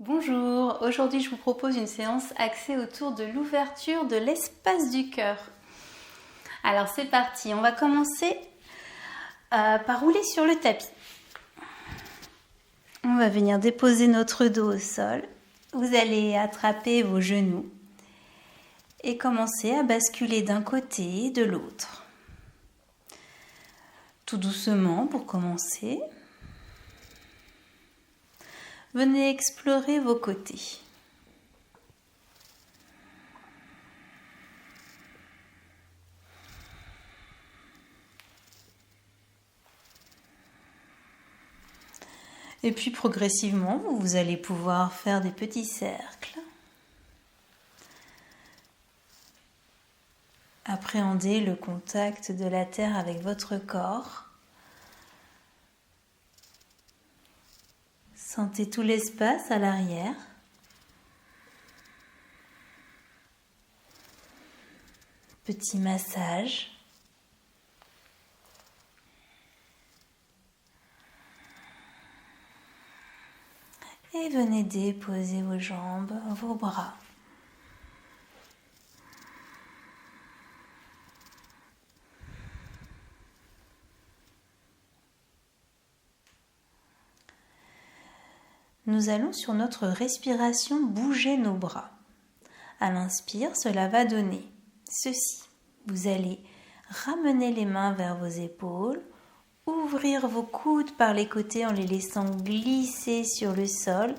Bonjour, aujourd'hui je vous propose une séance axée autour de l'ouverture de l'espace du cœur. Alors c'est parti, on va commencer par rouler sur le tapis. On va venir déposer notre dos au sol. Vous allez attraper vos genoux et commencer à basculer d'un côté et de l'autre. Tout doucement pour commencer. Venez explorer vos côtés. Et puis progressivement, vous allez pouvoir faire des petits cercles. Appréhendez le contact de la terre avec votre corps. Sentez tout l'espace à l'arrière. Petit massage. Et venez déposer vos jambes, vos bras. Nous allons sur notre respiration bouger nos bras. À l'inspire, cela va donner ceci. Vous allez ramener les mains vers vos épaules, ouvrir vos coudes par les côtés en les laissant glisser sur le sol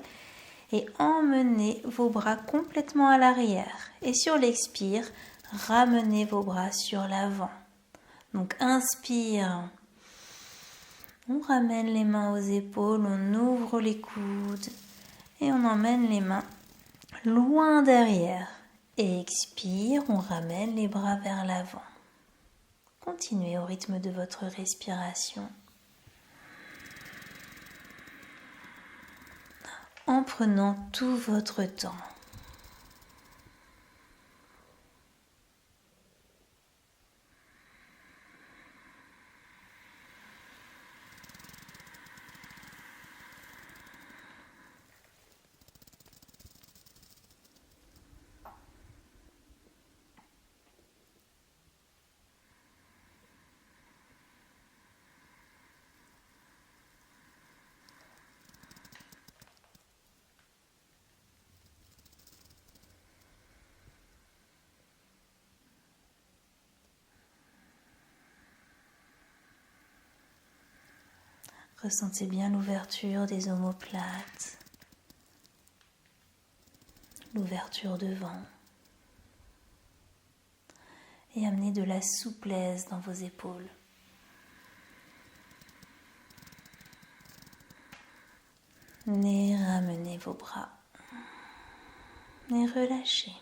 et emmener vos bras complètement à l'arrière. Et sur l'expire, ramenez vos bras sur l'avant. Donc inspire. On ramène les mains aux épaules, on ouvre les coudes et on emmène les mains loin derrière. Et expire, on ramène les bras vers l'avant. Continuez au rythme de votre respiration. En prenant tout votre temps. Ressentez bien l'ouverture des omoplates, l'ouverture devant et amenez de la souplesse dans vos épaules. Et ramenez vos bras et relâchez.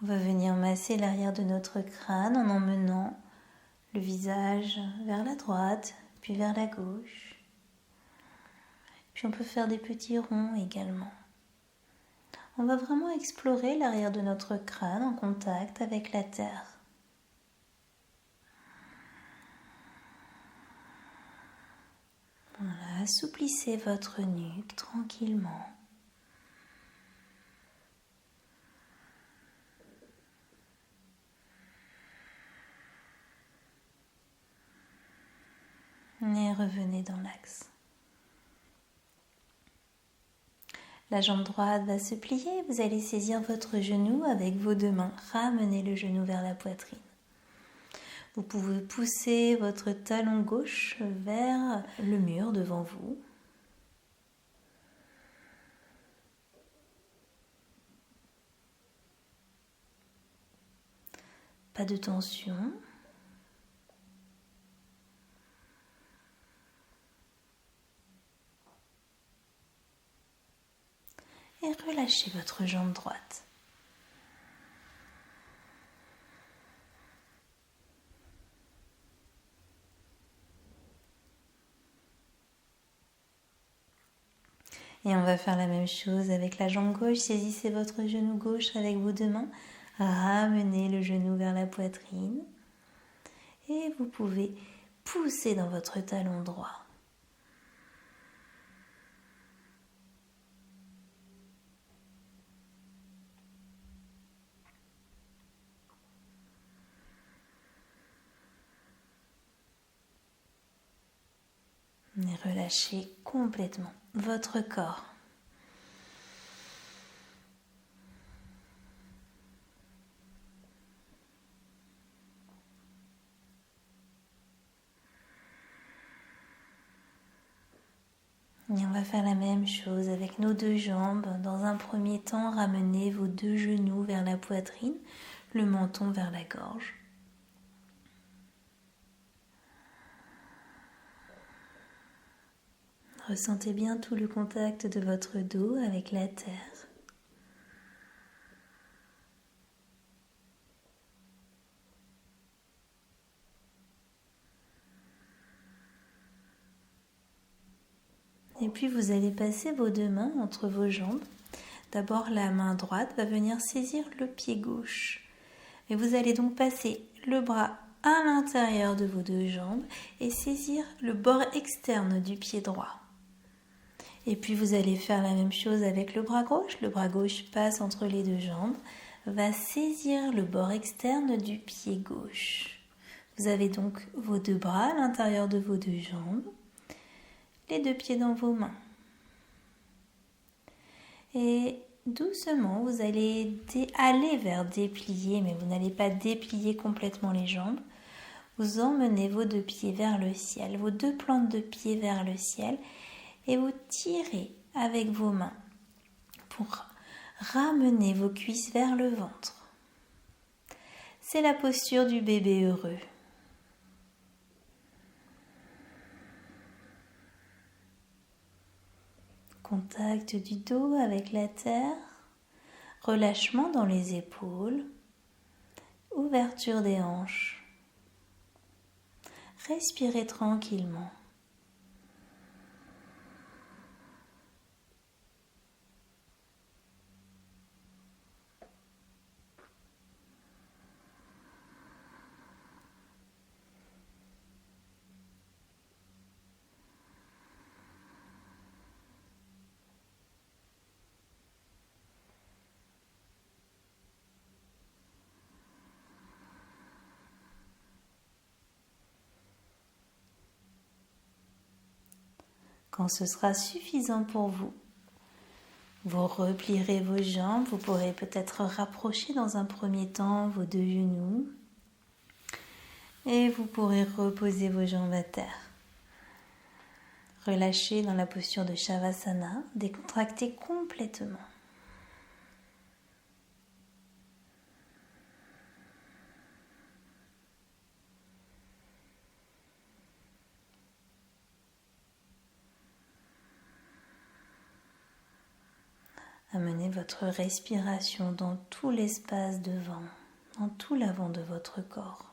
On va venir masser l'arrière de notre crâne en emmenant le visage vers la droite, puis vers la gauche. Puis on peut faire des petits ronds également. On va vraiment explorer l'arrière de notre crâne en contact avec la terre. Voilà, assouplissez votre nuque tranquillement. Et revenez dans l'axe. La jambe droite va se plier, vous allez saisir votre genou avec vos deux mains. Ramenez le genou vers la poitrine. Vous pouvez pousser votre talon gauche vers le mur devant vous. Pas de tension. Et relâchez votre jambe droite. Et on va faire la même chose avec la jambe gauche. Saisissez votre genou gauche avec vos deux mains. Ramenez le genou vers la poitrine. Et vous pouvez poussez dans votre talon droit. Et relâchez complètement votre corps. Et on va faire la même chose avec nos deux jambes. Dans un premier temps, ramenez vos deux genoux vers la poitrine, le menton vers la gorge. Ressentez bien tout le contact de votre dos avec la terre. Et puis vous allez passer vos deux mains entre vos jambes. D'abord, la main droite va venir saisir le pied gauche. Et vous allez donc passer le bras à l'intérieur de vos deux jambes et saisir le bord externe du pied droit. Et puis vous allez faire la même chose avec le bras gauche. Le bras gauche passe entre les deux jambes, va saisir le bord externe du pied gauche. Vous avez donc vos deux bras à l'intérieur de vos deux jambes, les deux pieds dans vos mains. Et doucement, vous allez aller vers déplier, mais vous n'allez pas déplier complètement les jambes. Vous emmenez vos deux pieds vers le ciel, vos deux plantes de pied vers le ciel, et vous tirez avec vos mains pour ramener vos cuisses vers le ventre. C'est la posture du bébé heureux. Contact du dos avec la terre, relâchement dans les épaules, ouverture des hanches. Respirez tranquillement. Quand ce sera suffisant pour vous, vous replierez vos jambes. Vous pourrez peut-être rapprocher dans un premier temps vos deux genoux. Et vous pourrez reposer vos jambes à terre. Relâchez dans la posture de Shavasana, décontractez complètement. Amenez votre respiration dans tout l'espace devant, dans tout l'avant de votre corps.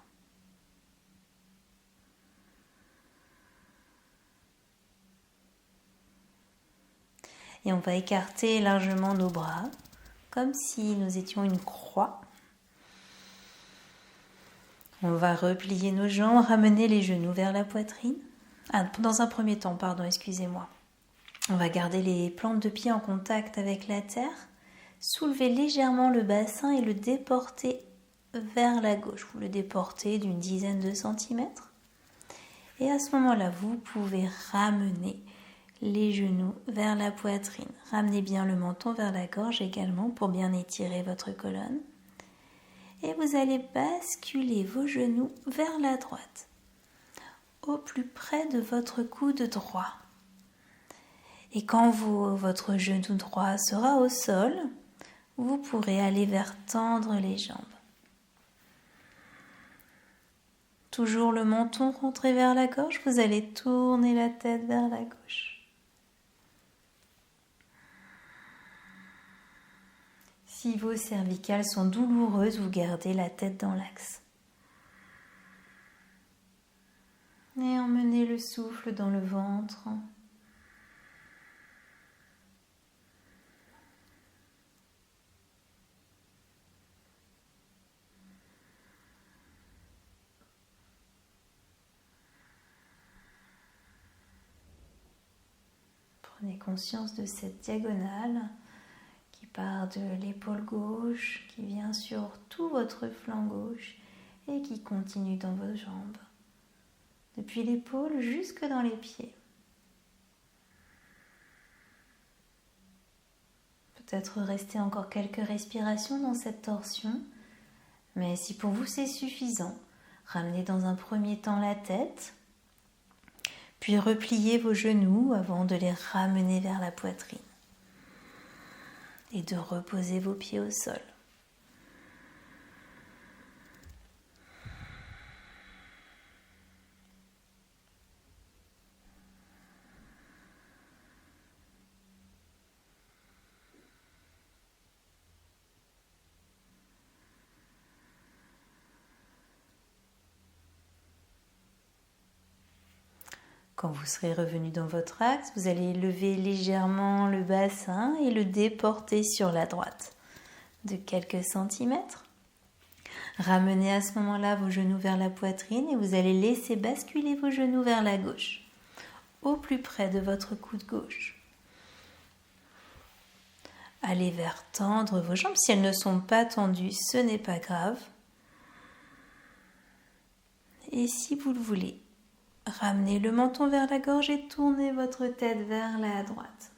Et on va écarter largement nos bras, comme si nous étions une croix. On va replier nos jambes, ramener les genoux vers la poitrine. Dans un premier temps, excusez-moi. On va garder les plantes de pied en contact avec la terre. Soulevez légèrement le bassin et le déporter vers la gauche. Vous le déportez d'une dizaine de centimètres. Et à ce moment-là, vous pouvez ramener les genoux vers la poitrine. Ramenez bien le menton vers la gorge également pour bien étirer votre colonne. Et vous allez basculer vos genoux vers la droite, au plus près de votre coude droit. Et quand votre genou droit sera au sol, vous pourrez aller vers tendre les jambes. Toujours le menton rentré vers la gorge, vous allez tourner la tête vers la gauche. Si vos cervicales sont douloureuses, vous gardez la tête dans l'axe. Et emmenez le souffle dans le ventre. Prenez conscience de cette diagonale qui part de l'épaule gauche, qui vient sur tout votre flanc gauche et qui continue dans vos jambes, depuis l'épaule jusque dans les pieds. Peut-être rester encore quelques respirations dans cette torsion, mais si pour vous c'est suffisant, ramenez dans un premier temps la tête, puis repliez vos genoux avant de les ramener vers la poitrine et de reposer vos pieds au sol. Quand vous serez revenu dans votre axe, vous allez lever légèrement le bassin et le déporter sur la droite de quelques centimètres. Ramenez à ce moment-là vos genoux vers la poitrine et vous allez laisser basculer vos genoux vers la gauche, au plus près de votre coude gauche. Allez vers tendre vos jambes. Si elles ne sont pas tendues, ce n'est pas grave. Et si vous le voulez, ramenez le menton vers la gorge et tournez votre tête vers la droite.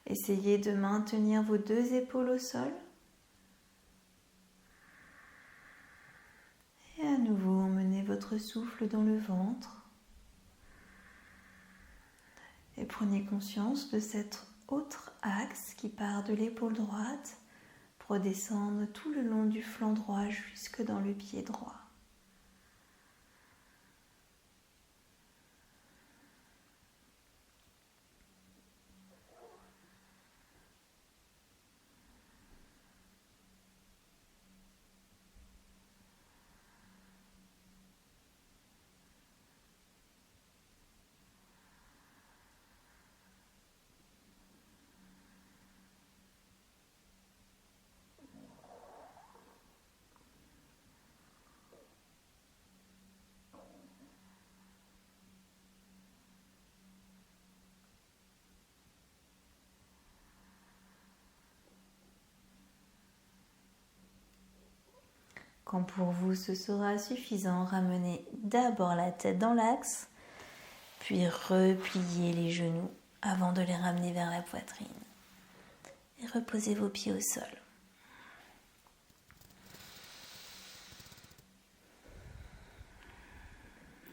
Essayez de maintenir vos deux épaules au sol. Et à nouveau, emmenez votre souffle dans le ventre. Et prenez conscience de cet autre axe qui part de l'épaule droite pour descendre tout le long du flanc droit jusque dans le pied droit. Quand pour vous ce sera suffisant, ramenez d'abord la tête dans l'axe, puis repliez les genoux avant de les ramener vers la poitrine. Et reposez vos pieds au sol.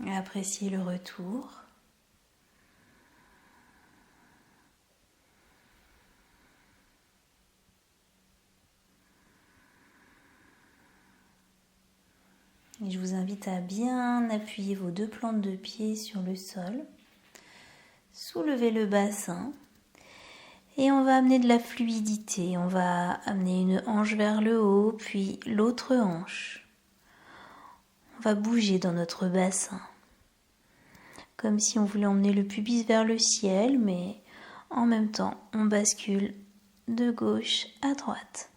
Et appréciez le retour. Et je vous invite à bien appuyer vos deux plantes de pied sur le sol. Soulevez le bassin. Et on va amener de la fluidité. On va amener une hanche vers le haut, puis l'autre hanche. On va bouger dans notre bassin. Comme si on voulait emmener le pubis vers le ciel, mais en même temps, on bascule de gauche à droite.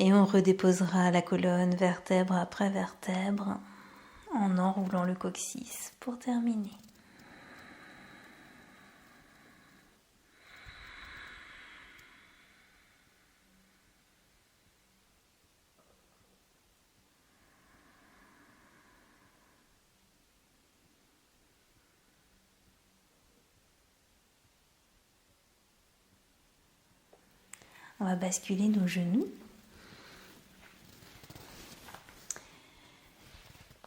Et on redéposera la colonne vertèbre après vertèbre en enroulant le coccyx pour terminer. On va basculer nos genoux.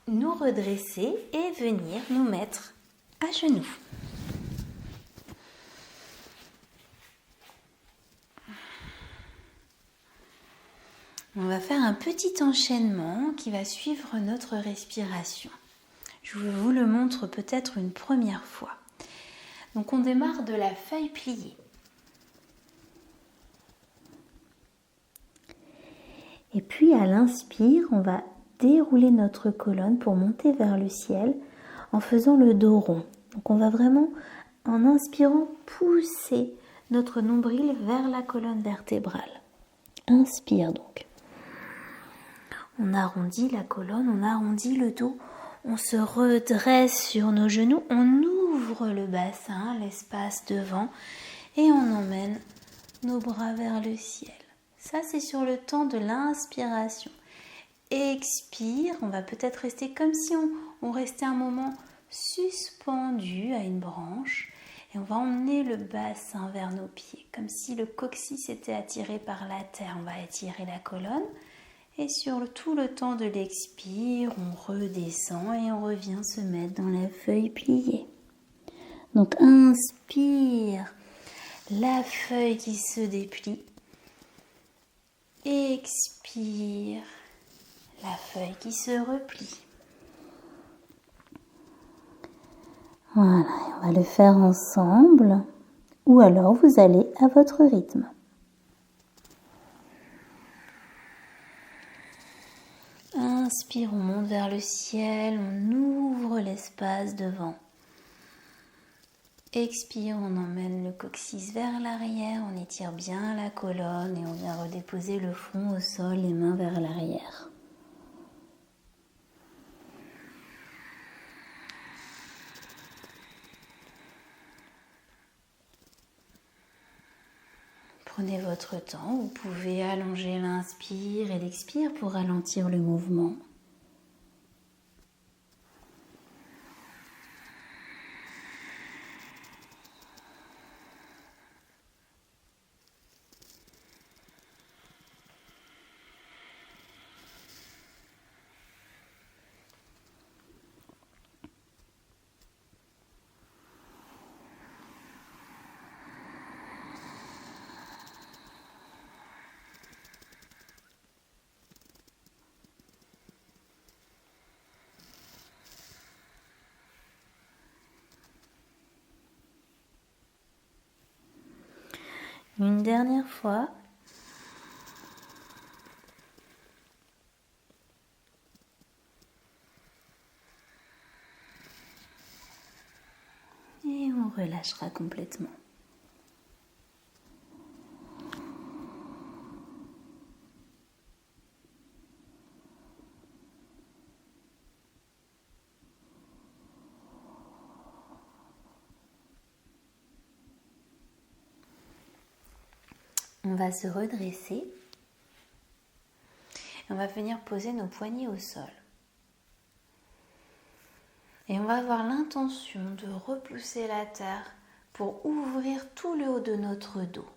Nous redresser et venir nous mettre à genoux. On va faire un petit enchaînement qui va suivre notre respiration. Je vous le montre peut-être une première fois. Donc on démarre de la feuille pliée. Et puis à l'inspire, on va dérouler notre colonne pour monter vers le ciel en faisant le dos rond. Donc on va vraiment en inspirant, pousser notre nombril vers la colonne vertébrale. Inspire donc. On arrondit la colonne, on arrondit le dos, on se redresse sur nos genoux, on ouvre le bassin, l'espace devant et on emmène nos bras vers le ciel. Ça, c'est sur le temps de l'inspiration. Expire, on va peut-être rester comme si on restait un moment suspendu à une branche et on va emmener le bassin vers nos pieds, comme si le coccyx était attiré par la terre. On va étirer la colonne et sur tout le temps de l'expire, on redescend et on revient se mettre dans la feuille pliée. Donc inspire, la feuille qui se déplie. Expire, la feuille qui se replie. Voilà, on va le faire ensemble ou alors vous allez à votre rythme. Inspire, on monte vers le ciel, on ouvre l'espace devant. Expire, on emmène le coccyx vers l'arrière, on étire bien la colonne et on vient redéposer le front au sol, les mains vers l'arrière. Prenez votre temps, vous pouvez allonger l'inspire et l'expire pour ralentir le mouvement. Une dernière fois. Et on relâchera complètement. On va se redresser. On va venir poser nos poignets au sol. Et on va avoir l'intention de repousser la terre pour ouvrir tout le haut de notre dos.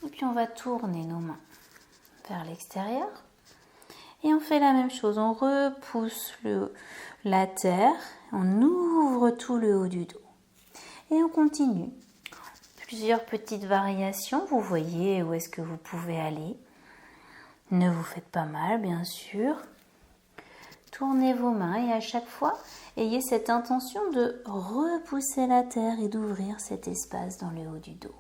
Et puis on va tourner nos mains vers l'extérieur. Et on fait la même chose, on repousse la terre, on ouvre tout le haut du dos. Et on continue. Plusieurs petites variations, vous voyez où est-ce que vous pouvez aller. Ne vous faites pas mal, bien sûr. Tournez vos mains et à chaque fois, ayez cette intention de repousser la terre et d'ouvrir cet espace dans le haut du dos.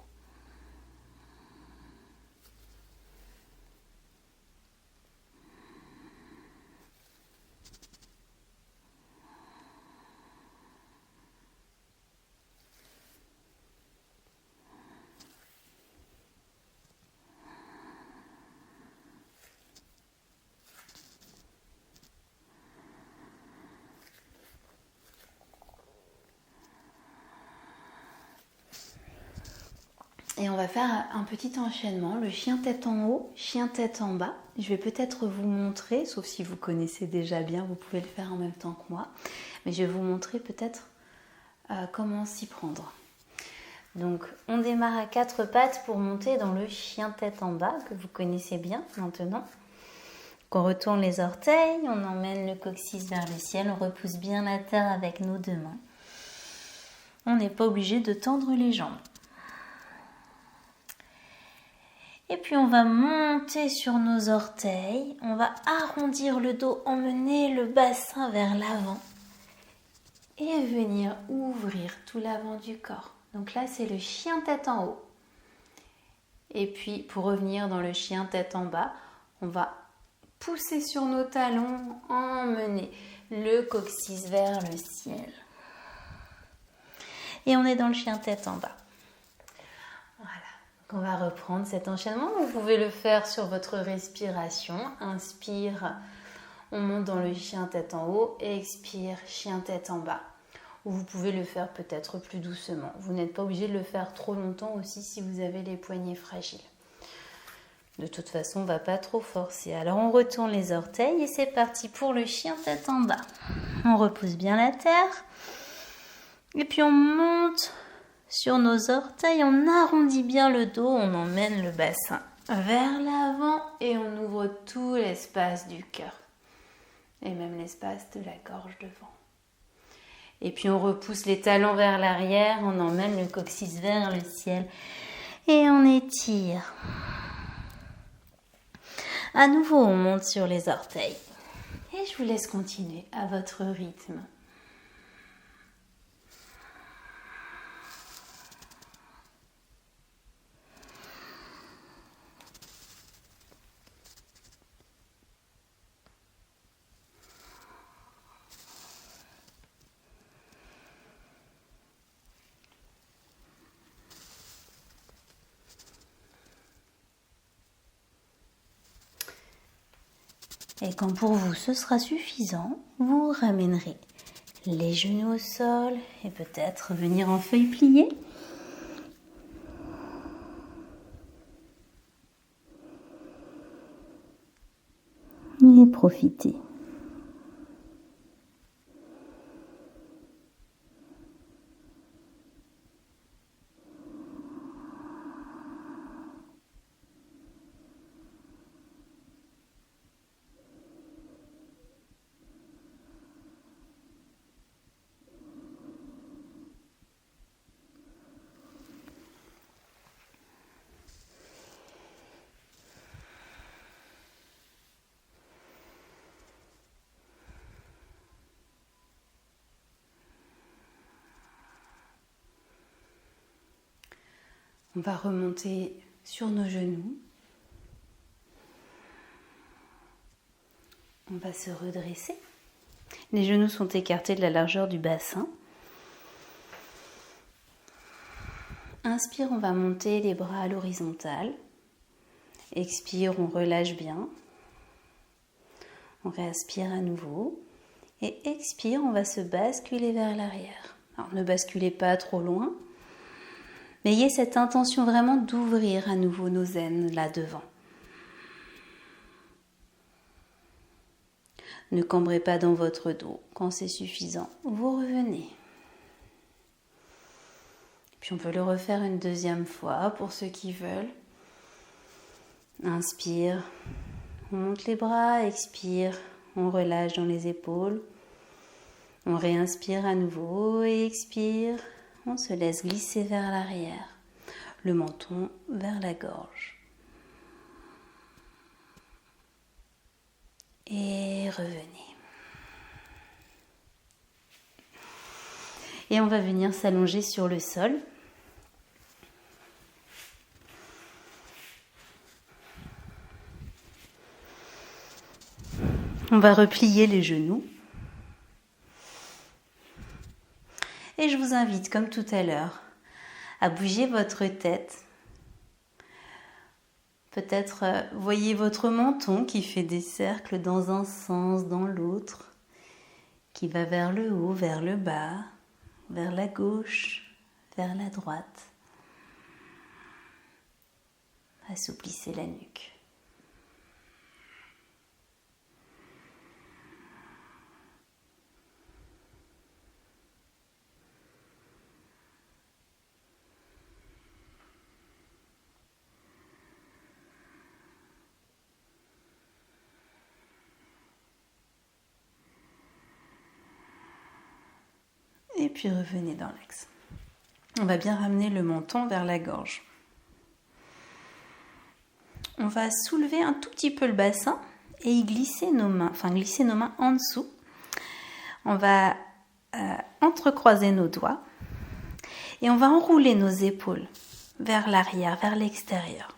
Et on va faire un petit enchaînement, le chien tête en haut, chien tête en bas. Je vais peut-être vous montrer, sauf si vous connaissez déjà bien, vous pouvez le faire en même temps que moi. Mais je vais vous montrer peut-être comment s'y prendre. Donc on démarre à 4 pattes pour monter dans le chien tête en bas, que vous connaissez bien maintenant. On retourne les orteils, on emmène le coccyx vers le ciel, on repousse bien la terre avec nos deux mains. On n'est pas obligé de tendre les jambes. Et puis on va monter sur nos orteils, on va arrondir le dos, emmener le bassin vers l'avant et venir ouvrir tout l'avant du corps. Donc là c'est le chien tête en haut. Et puis pour revenir dans le chien tête en bas, on va pousser sur nos talons, emmener le coccyx vers le ciel. Et on est dans le chien tête en bas. Voilà. Donc on va reprendre cet enchaînement. Vous pouvez le faire sur votre respiration. Inspire, on monte dans le chien tête en haut. Expire, chien tête en bas. Ou vous pouvez le faire peut-être plus doucement. Vous n'êtes pas obligé de le faire trop longtemps aussi si vous avez les poignets fragiles. De toute façon, on ne va pas trop forcer. Alors on retourne les orteils et c'est parti pour le chien tête en bas. On repousse bien la terre. Et puis on monte sur nos orteils, on arrondit bien le dos, on emmène le bassin vers l'avant et on ouvre tout l'espace du cœur. Et même l'espace de la gorge devant. Et puis on repousse les talons vers l'arrière, on emmène le coccyx vers le ciel et on étire. À nouveau, on monte sur les orteils. Et je vous laisse continuer à votre rythme. Et quand pour vous ce sera suffisant, vous ramènerez les genoux au sol et peut-être venir en feuille pliée. Et profitez. On va remonter sur nos genoux. On va se redresser. Les genoux sont écartés de la largeur du bassin. Inspire, on va monter les bras à l'horizontale. Expire, on relâche bien. On réinspire à nouveau. Et expire, on va se basculer vers l'arrière. Alors ne basculez pas trop loin. Mais ayez cette intention vraiment d'ouvrir à nouveau nos aines là devant. Ne cambrez pas dans votre dos. Quand c'est suffisant, vous revenez. Puis on peut le refaire une deuxième fois pour ceux qui veulent. Inspire, on monte les bras, expire, on relâche dans les épaules. On réinspire à nouveau et expire. On se laisse glisser vers l'arrière, le menton vers la gorge. Et revenez. Et on va venir s'allonger sur le sol. On va replier les genoux. Et je vous invite, comme tout à l'heure, à bouger votre tête. Peut-être voyez votre menton qui fait des cercles dans un sens, dans l'autre, qui va vers le haut, vers le bas, vers la gauche, vers la droite. Assouplissez la nuque. Et puis revenez dans l'axe. On va bien ramener le menton vers la gorge. On va soulever un tout petit peu le bassin et y glisser nos mains, en dessous. On va entrecroiser nos doigts et on va enrouler nos épaules vers l'arrière, vers l'extérieur.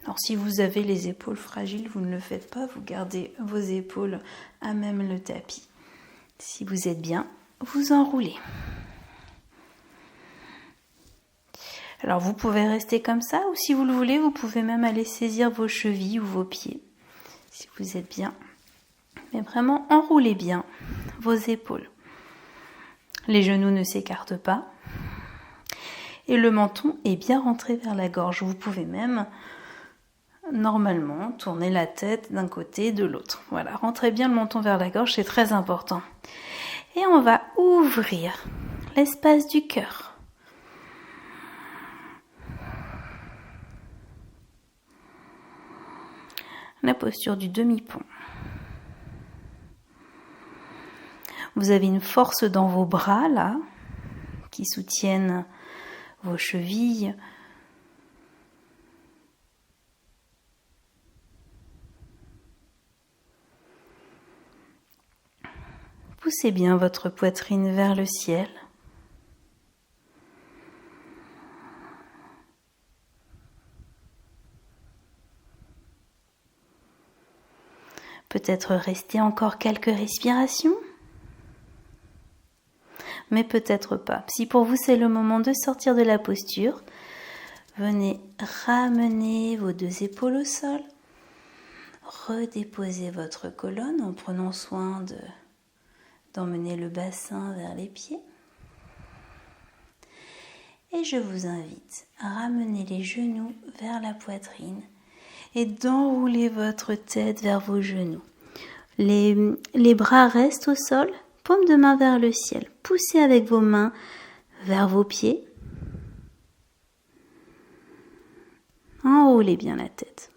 Alors si vous avez les épaules fragiles, vous ne le faites pas, vous gardez vos épaules à même le tapis. Si vous êtes bien, vous enroulez. Alors vous pouvez rester comme ça ou si vous le voulez, vous pouvez même aller saisir vos chevilles ou vos pieds. Si vous êtes bien. Mais vraiment enroulez bien vos épaules. Les genoux ne s'écartent pas. Et le menton est bien rentré vers la gorge. Vous pouvez même, normalement, tourner la tête d'un côté, de l'autre. Voilà, rentrez bien le menton vers la gorge, c'est très important. Et on va ouvrir l'espace du cœur. La posture du demi-pont. Vous avez une force dans vos bras, là, qui soutiennent vos chevilles. Poussez bien votre poitrine vers le ciel. Peut-être rester encore quelques respirations, mais peut-être pas. Si pour vous c'est le moment de sortir de la posture, venez ramener vos deux épaules au sol, redéposez votre colonne en prenant soin d'emmener le bassin vers les pieds. Et je vous invite à ramener les genoux vers la poitrine et d'enrouler votre tête vers vos genoux. Les bras restent au sol, paume de main vers le ciel. Poussez avec vos mains vers vos pieds. Enroulez bien la tête.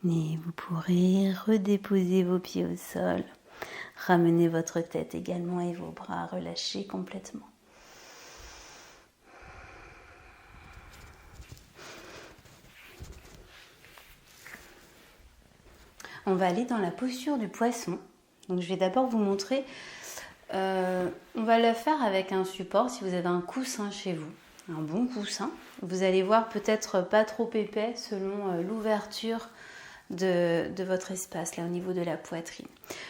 Et vous pourrez redéposer vos pieds au sol, ramener votre tête également et vos bras relâchés complètement. On va aller dans la posture du poisson. Donc je vais d'abord vous montrer, on va le faire avec un support si vous avez un coussin chez vous, un bon coussin. Vous allez voir peut-être pas trop épais selon l'ouverture de votre espace, là au niveau de la poitrine.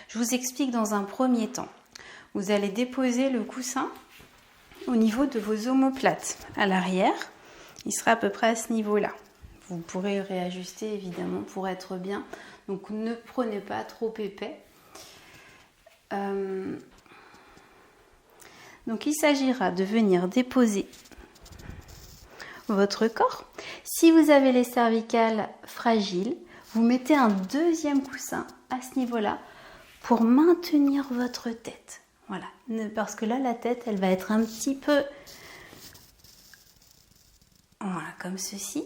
Je vous explique dans un premier temps. Vous allez déposer le coussin au niveau de vos omoplates à l'arrière. Il sera à peu près à ce niveau-là. Vous pourrez réajuster évidemment pour être bien. Donc ne prenez pas trop épais. Donc il s'agira de venir déposer votre corps. Si vous avez les cervicales fragiles, vous mettez un deuxième coussin à ce niveau-là pour maintenir votre tête. Voilà, parce que là, la tête, elle va être un petit peu... Voilà, comme ceci.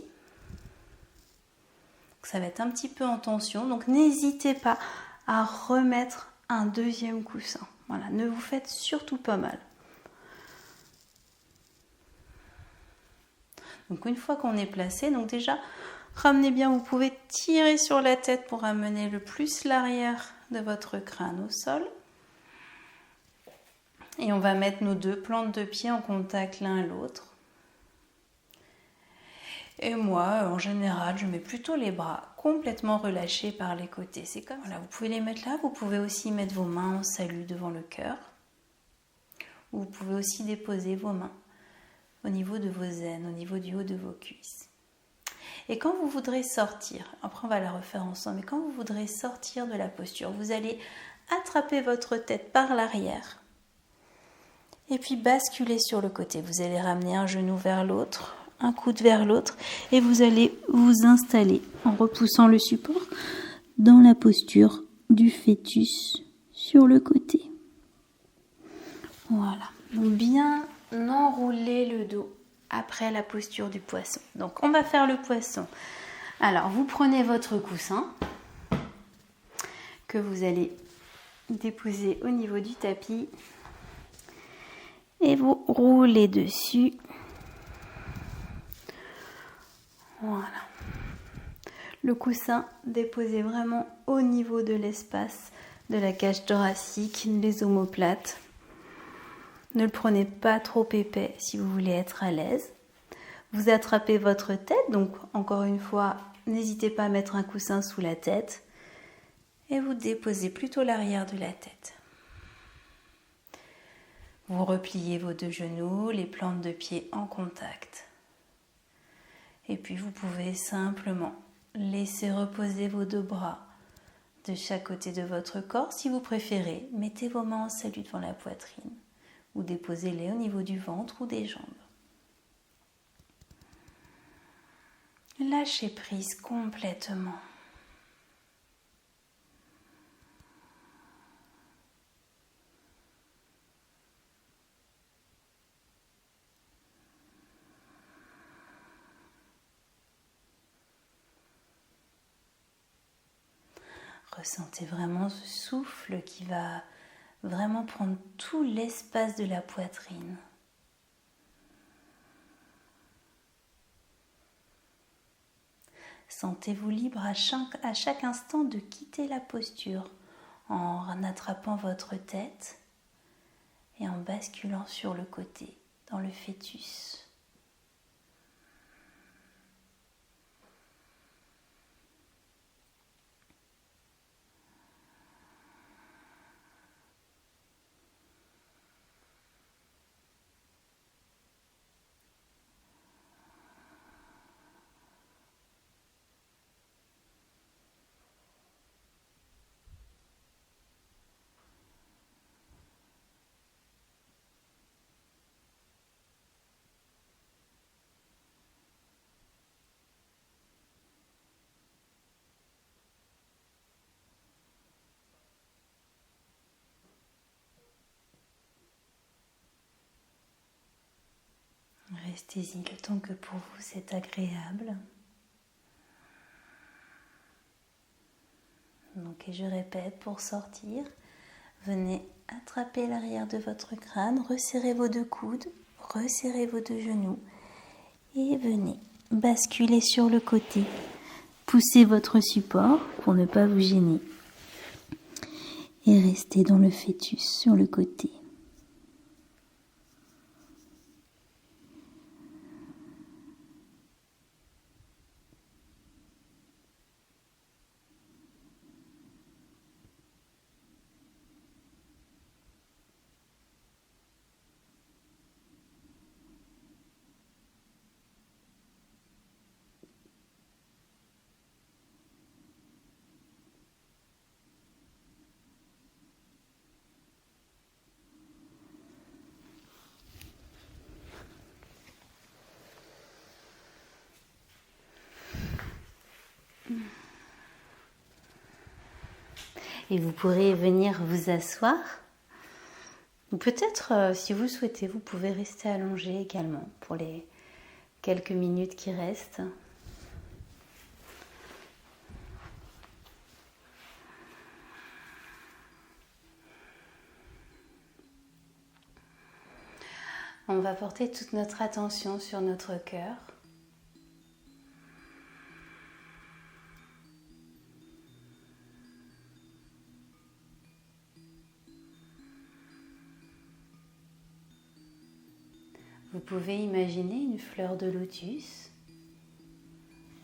Ça va être un petit peu en tension, donc n'hésitez pas à remettre un deuxième coussin. Voilà, ne vous faites surtout pas mal. Donc une fois qu'on est placé, donc déjà... Ramenez bien, vous pouvez tirer sur la tête pour amener le plus l'arrière de votre crâne au sol. Et on va mettre nos deux plantes de pied en contact l'un à l'autre. Et moi, en général, je mets plutôt les bras complètement relâchés par les côtés. C'est comme voilà, vous pouvez les mettre là, vous pouvez aussi mettre vos mains en salut devant le cœur. Vous pouvez aussi déposer vos mains au niveau de vos aines, au niveau du haut de vos cuisses. Et quand vous voudrez sortir, après on va la refaire ensemble, mais quand vous voudrez sortir de la posture, vous allez attraper votre tête par l'arrière et puis basculer sur le côté. Vous allez ramener un genou vers l'autre, un coude vers l'autre et vous allez vous installer en repoussant le support dans la posture du fœtus sur le côté. Voilà, donc bien enrouler le dos après la posture du poisson. Donc on va faire le poisson. Alors vous prenez votre coussin que vous allez déposer au niveau du tapis et vous roulez dessus. Voilà. Le coussin déposé vraiment au niveau de l'espace de la cage thoracique, les omoplates. Ne le prenez pas trop épais si vous voulez être à l'aise. Vous attrapez votre tête, donc encore une fois, n'hésitez pas à mettre un coussin sous la tête. Et vous déposez plutôt l'arrière de la tête. Vous repliez vos deux genoux, les plantes de pied en contact. Et puis vous pouvez simplement laisser reposer vos deux bras de chaque côté de votre corps. Si vous préférez, mettez vos mains en salut devant la poitrine ou déposez-les au niveau du ventre ou des jambes. Lâchez prise complètement. Ressentez vraiment ce souffle qui va vraiment prendre tout l'espace de la poitrine. Sentez-vous libre à chaque instant de quitter la posture en attrapant votre tête et en basculant sur le côté, dans le fœtus. Restez-y le temps que pour vous c'est agréable. Donc, et je répète, pour sortir, venez attraper l'arrière de votre crâne, resserrez vos deux coudes, resserrez vos deux genoux et venez basculer sur le côté. Poussez votre support pour ne pas vous gêner et restez dans le fœtus sur le côté. Et vous pourrez venir vous asseoir. Ou peut-être, si vous souhaitez, vous pouvez rester allongé également pour les quelques minutes qui restent. On va porter toute notre attention sur notre cœur. Vous pouvez imaginer une fleur de lotus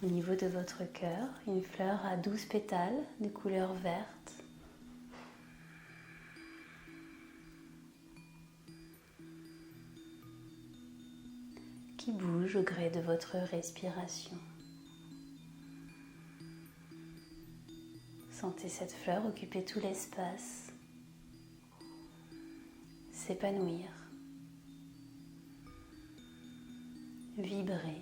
au niveau de votre cœur, une fleur à 12 pétales de couleur verte. Qui bouge au gré de votre respiration. Sentez cette fleur occuper tout l'espace, s'épanouir, vibrer,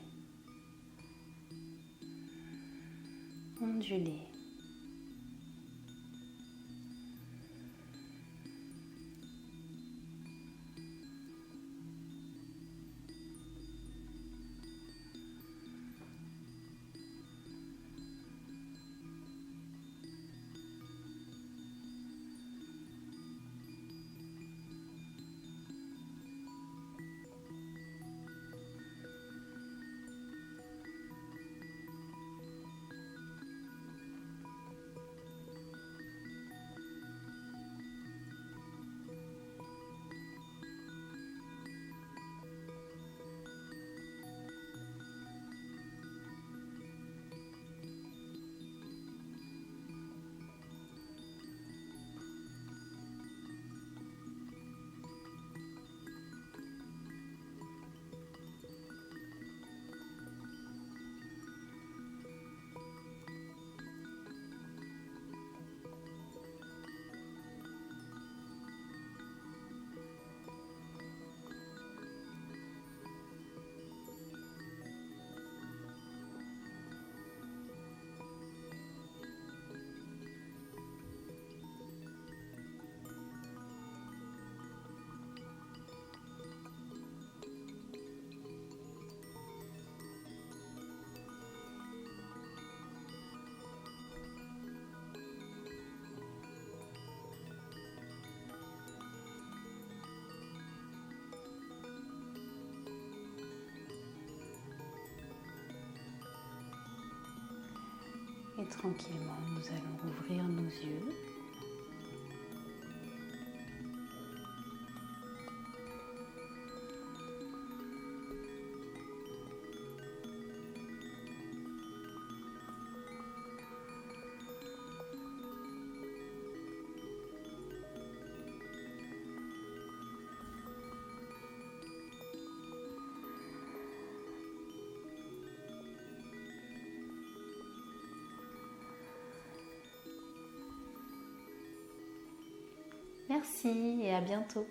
onduler. Et tranquillement, nous allons ouvrir nos yeux. Merci et à bientôt.